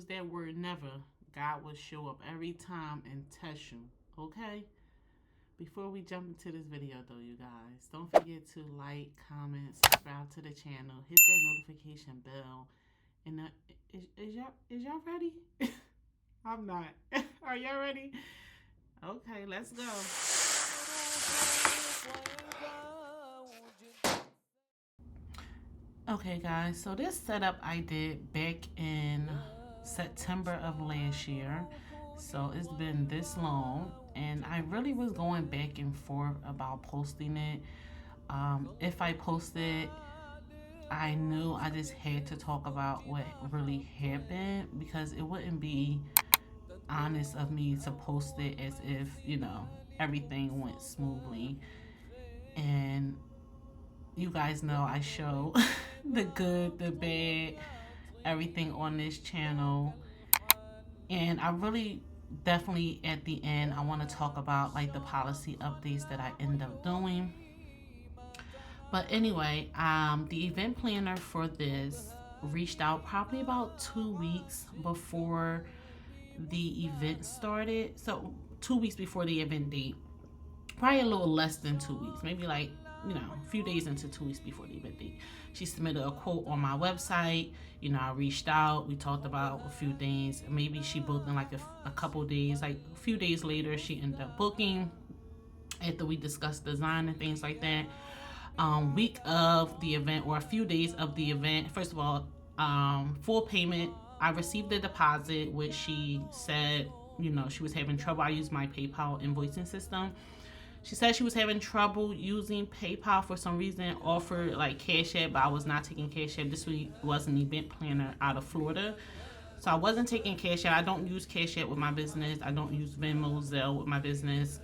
use that word never, God will show up every time and test you. Okay? Before we jump into this video though, you guys, don't forget to like, comment, subscribe to the channel, hit that notification bell. And is y'all ready? I'm not. Are y'all ready? Okay, let's go. Okay guys, so this setup I did back in September of last year. So it's been this long, and I really was going back and forth about posting it. If I posted, I knew I just had to talk about what really happened, because it wouldn't be honest of me to post it as if, everything went smoothly. And you guys know I show the good, the bad, everything on this channel. And I really definitely at the end I want to talk about like the policy updates that I end up doing. But anyway, the event planner for this reached out probably about 2 weeks before the event started. So 2 weeks before the event date, probably a little less than 2 weeks, maybe like, a few days into 2 weeks before the event date. She submitted a quote on my website. I reached out, we talked about a few things. Maybe she booked in like a couple days, like a few days later she ended up booking after we discussed design and things like that. Week of the event, or a few days of the event, first of all, full payment. I received the deposit, which she said, she was having trouble. I used my PayPal invoicing system. She said she was having trouble using PayPal for some reason, offered like Cash App, but I was not taking Cash App. This was an event planner out of Florida, so I wasn't taking Cash App. I don't use Cash App with my business. I don't use Venmo, Zelle with my business.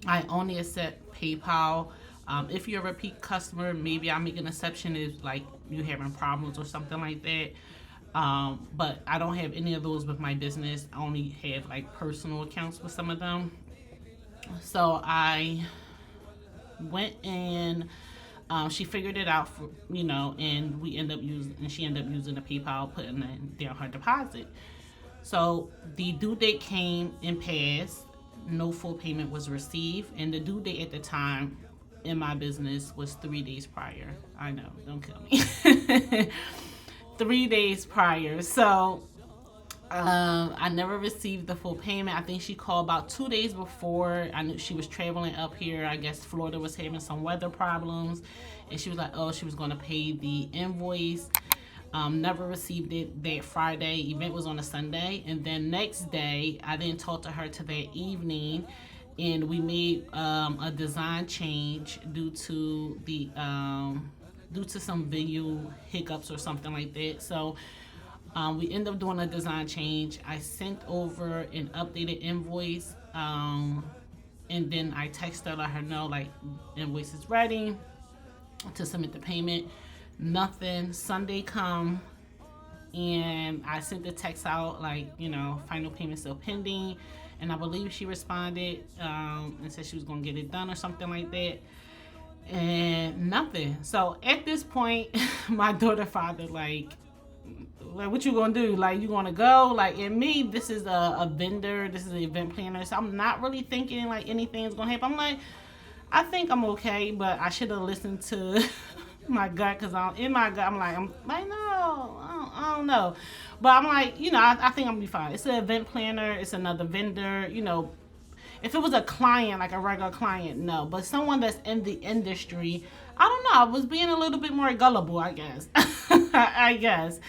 I only accept PayPal. If you're a repeat customer, maybe I make an exception if like you having problems or something like that. But I don't have any of those with my business. I only have like personal accounts with some of them. So I went in, she figured it out for, and she ended up using the PayPal, putting down her deposit. So the due date came and passed. No full payment was received, and the due date at the time in my business was 3 days prior. I know, don't kill me. 3 days prior. So I never received the full payment. I think she called about 2 days before. I knew she was traveling up here. I guess Florida was having some weather problems, and she was like, oh, she was going to pay the invoice. Never received it that Friday. Event was on a Sunday, and then next day I didn't talk to her till that evening, and we made a design change due to some venue hiccups or something like that. So we ended up doing a design change. I sent over an updated invoice, and then I texted her, let her know like invoice is ready to submit the payment. Nothing. Sunday come, and I sent the text out like, final payment still pending, and I believe she responded and said she was gonna get it done or something like that, and nothing. So at this point, my daughter father like what you gonna do? Like, you gonna go? Like, and me, this is a vendor, this is an event planner, so I'm not really thinking like anything's gonna happen. I'm like, I think I'm okay, but I should have listened to my gut, because I'm like, no, I don't know. But I'm like, I think I'm gonna be fine. It's an event planner, it's another vendor, If it was a client, like a regular client, no. But someone that's in the industry, I don't know, I was being a little bit more gullible, I guess. I guess.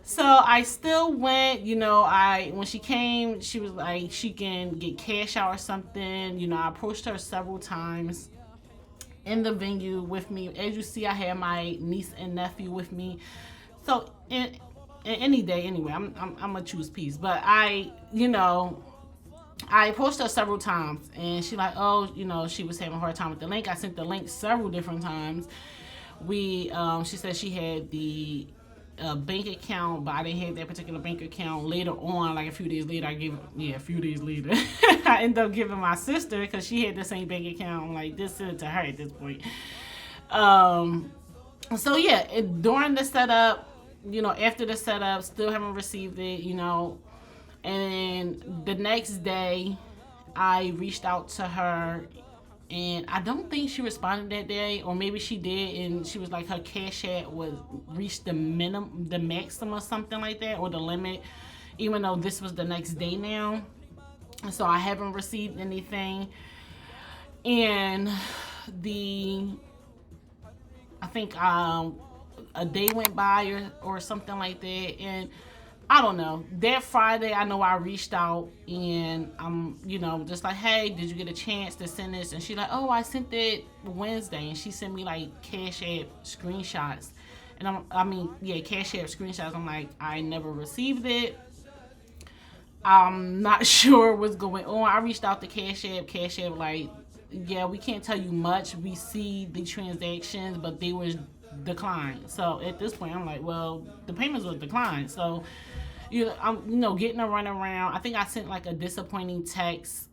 So I still went, when she came, she was like, she can get cash out or something. I approached her several times in the venue with me. As you see, I had my niece and nephew with me. So in any day, anyway, I'm gonna choose peace. But I approached her several times, and she like, oh, she was having a hard time with the link. I sent the link several different times. She said she had the bank account, but I didn't have that particular bank account. Later on, like a few days later, a few days later, I ended up giving my sister, because she had the same bank account. I'm like, this is to her at this point. So yeah, during the setup, after the setup, still haven't received it. And the next day, I reached out to her, and I don't think she responded that day, or maybe she did, and she was like her cash app was reached the maximum or something like that, or the limit, even though this was the next day now. So I haven't received anything, and the I think a day went by or something like that, and I don't know. That Friday, I know I reached out, and I'm, just like, hey, did you get a chance to send this? And she's like, oh, I sent it Wednesday, and she sent me like Cash App screenshots, and Cash App screenshots. I'm like, I never received it. I'm not sure what's going on. I reached out to Cash App. Cash App like, yeah, we can't tell you much. We see the transactions, but they were declined. So at this point, I'm like, well, the payments were declined. So, I'm getting a run around. I think I sent like a disappointing text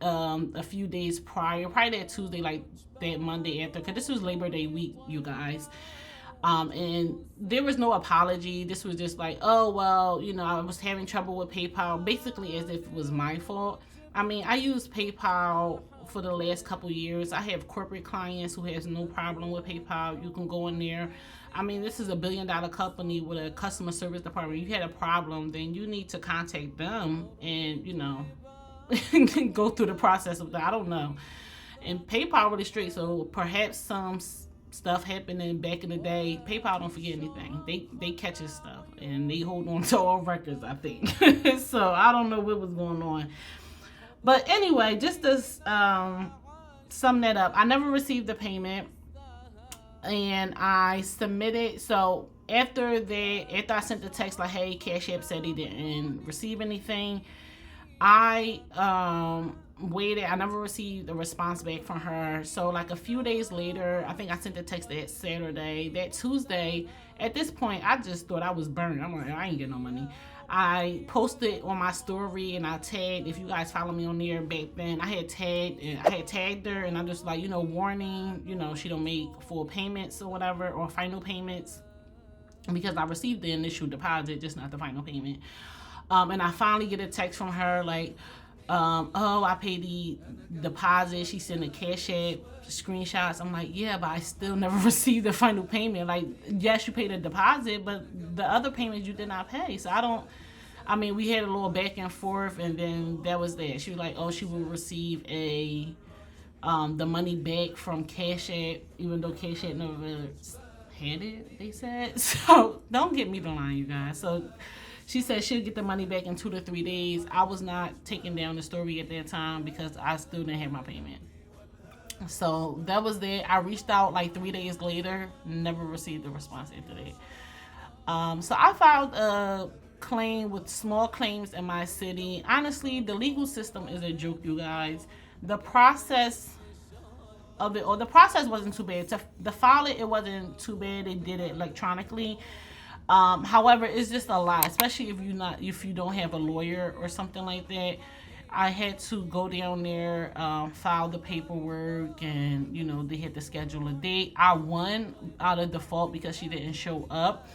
a few days prior, probably that Tuesday, like that Monday after, because this was Labor Day week, you guys. And there was no apology. This was just like, oh, well, I was having trouble with PayPal, basically as if it was my fault. I used PayPal for the last couple years. I have corporate clients who has no problem with PayPal. You can go in there. This is a $1 billion company with a customer service department. If you had a problem, then you need to contact them and, go through the process of that. I don't know. And PayPal really strict, so perhaps some stuff happening back in the day. PayPal don't forget anything. They catches stuff and they hold on to all records, I think. So I don't know what was going on. But anyway, just to sum that up, I never received the payment, and I submitted. So after I sent the text like, hey, Cash App said he didn't receive anything, I waited. I never received a response back from her. So like a few days later, I think I sent the text that Saturday. That Tuesday, at this point, I just thought I was burned. I'm like, I ain't getting no money. I posted on my story and I tagged, if you guys follow me on there back then, I had tagged her, and I'm just like, warning, she don't make full payments or whatever, or final payments, because I received the initial deposit, just not the final payment. And I finally get a text from her like, oh, I paid the deposit. She sent a Cash App screenshots. I'm like, yeah, but I still never received the final payment. Like, yes, you paid a deposit, but the other payments you did not pay. So we had a little back and forth, and then that was that. She was like, oh, she will receive the money back from Cash App, even though Cash App never had it, they said. So don't get me the line, you guys. So she said she'll get the money back in 2 to 3 days. I was not taking down the story at that time because I still didn't have my payment. So that was that. I reached out like 3 days later, never received a response after that. So I filed a claim with small claims in my city. Honestly, the legal system is a joke, you guys. The process wasn't too bad. To file it wasn't too bad. They did it electronically. However, it's just a lot, especially if you don't have a lawyer or something like that. I had to go down there, file the paperwork, and they had to schedule a date. I won out of default because she didn't show up.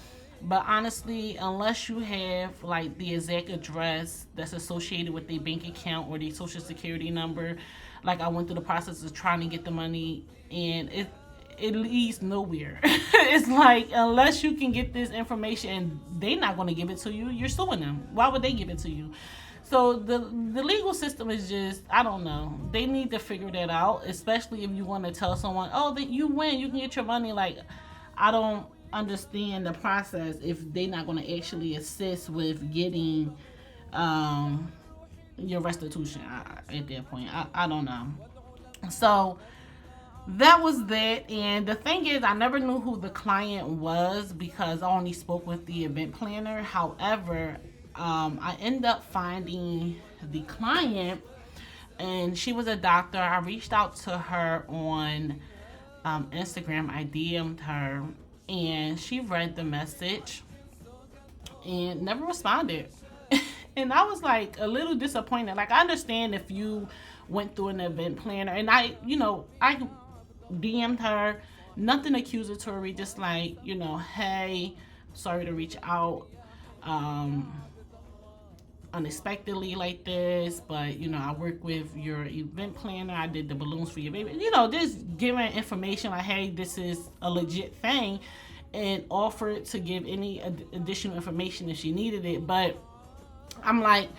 But honestly, unless you have like the exact address that's associated with their bank account or their social security number, like I went through the process of trying to get the money, and it leads nowhere. It's like, unless you can get this information and they're not going to give it to you, you're suing them. Why would they give it to you? So the legal system is just, I don't know. They need to figure that out, especially if you want to tell someone, oh, that you win, you can get your money. Like, I don't understand the process if they're not going to actually assist with getting your restitution at that point. I don't know. So that was that. And the thing is, I never knew who the client was because I only spoke with the event planner. However, I ended up finding the client, and she was a doctor. I reached out to her on Instagram. I DM'd her, and she read the message and never responded. And I was like a little disappointed. Like, I understand if you went through an event planner, and I DM'd her, nothing accusatory, just like, hey, sorry to reach out um, unexpectedly like this, but I work with your event planner. I did the balloons for your baby. Just giving information like, hey, this is a legit thing, and offered to give any additional information if she needed it. But I'm like,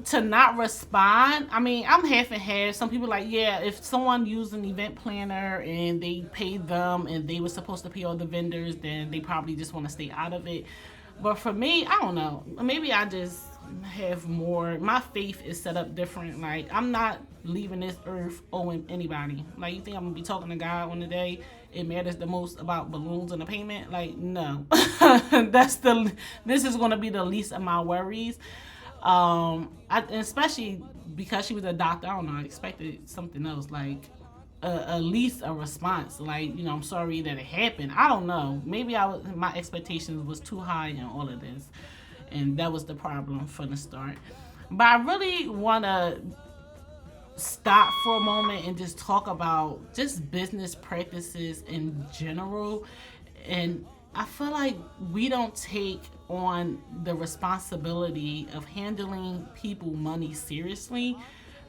to not respond, I mean, I'm half and half. Some people like, yeah, if someone used an event planner and they paid them and they were supposed to pay all the vendors, then they probably just want to stay out of it. But for me, I don't know. Maybe I just have more. My faith is set up different. Like, I'm not leaving this earth owing anybody. Like, you think I'm gonna be talking to God on the day it matters the most about balloons and the payment? Like, no. This is gonna be the least of my worries. Especially because she was a doctor, I don't know, I expected something else, like at least a response, like, I'm sorry that it happened. I don't know, maybe my expectations was too high in all of this, and that was the problem from the start. But I really want to stop for a moment and just talk about just business practices in general. And I feel like we don't take on the responsibility of handling people money seriously,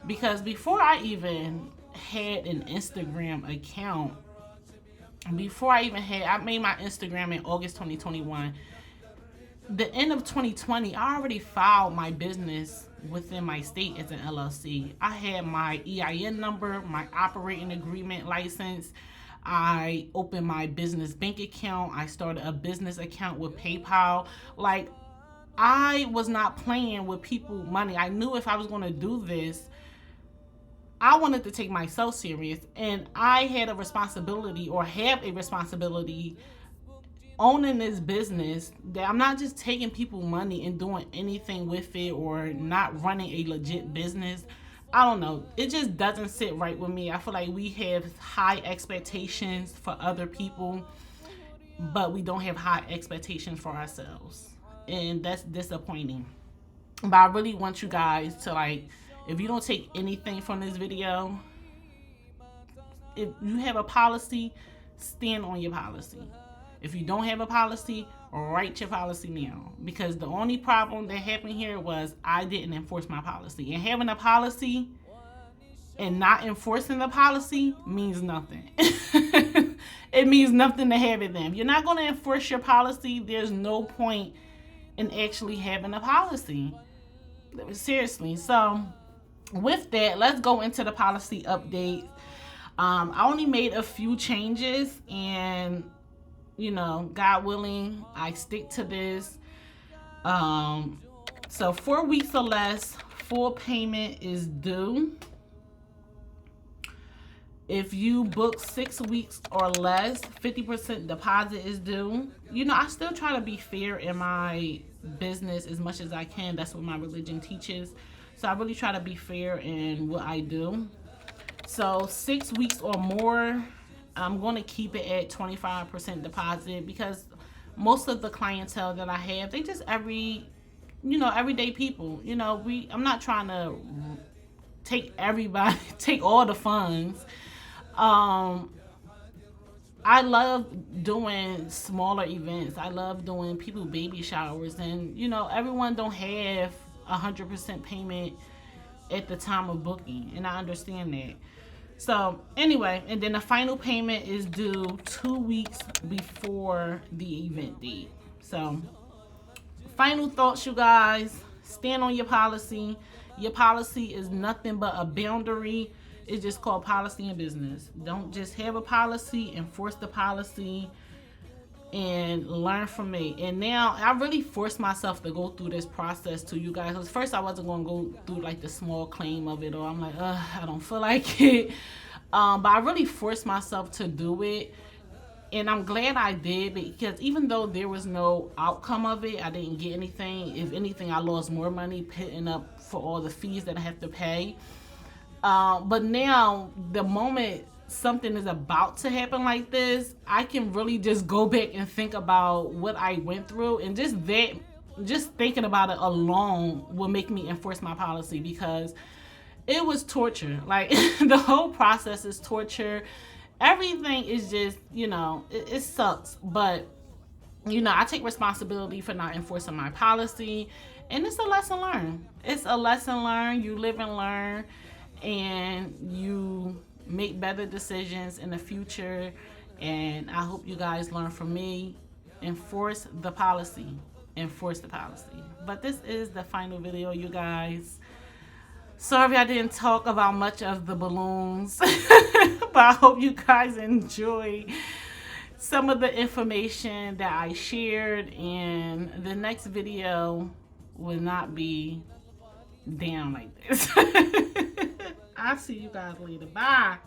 because before I even had an Instagram account, I made my Instagram in August 2021. The end of 2020, I already filed my business within my state as an LLC. I had my EIN number, my operating agreement license. I opened my business bank account. I started a business account with PayPal. Like, I was not playing with people money. I knew if I was going to do this, I wanted to take myself serious, and I had a responsibility, or have a responsibility, owning this business, that I'm not just taking people money and doing anything with it, or not running a legit business. I don't know. It just doesn't sit right with me. I feel like we have high expectations for other people, but we don't have high expectations for ourselves. And that's disappointing. But I really want you guys to, like, if you don't take anything from this video, if you have a policy, stand on your policy. If you don't have a policy, write your policy now. Because the only problem that happened here was I didn't enforce my policy. And having a policy and not enforcing the policy means nothing. It means nothing to have it then. If you're not going to enforce your policy, there's no point in actually having a policy. Seriously. So with that, let's go into the policy update. I only made a few changes, and God willing, I stick to this. So 4 weeks or less, full payment is due. If you book 6 weeks or less, 50% deposit is due. I still try to be fair in my business as much as I can. That's what my religion teaches. So I really try to be fair in what I do. So 6 weeks or more, I'm going to keep it at 25% deposit, because most of the clientele that I have, they just everyday people. I'm not trying to take all the funds. I love doing smaller events. I love doing people baby showers, and everyone don't have 100% payment at the time of booking, and I understand that. So anyway, and then the final payment is due 2 weeks before the event date. So final thoughts, you guys: stand on your policy. Your policy is nothing but a boundary. It's just called policy in business. Don't just have a policy, enforce the policy, and learn from me. And now I really forced myself to go through this process to you guys. Because first I wasn't going to go through like the small claim of it, or I'm like, I don't feel like it. But I really forced myself to do it. And I'm glad I did, because even though there was no outcome of it, I didn't get anything. If anything, I lost more money putting up for all the fees that I have to pay. But now, the moment something is about to happen like this, I can really just go back and think about what I went through, and just thinking about it alone will make me enforce my policy, because it was torture. Like, the whole process is torture. Everything is just, it sucks. But you know, I take responsibility for not enforcing my policy, and it's a lesson learned. It's a lesson learned. You live and learn, and you make better decisions in the future. And I hope you guys learn from me. Enforce the policy. Enforce the policy. But this is the final video, you guys. Sorry I didn't talk about much of the balloons, but I hope you guys enjoy some of the information that I shared, and the next video will not be down like this. I'll see you guys later. Bye.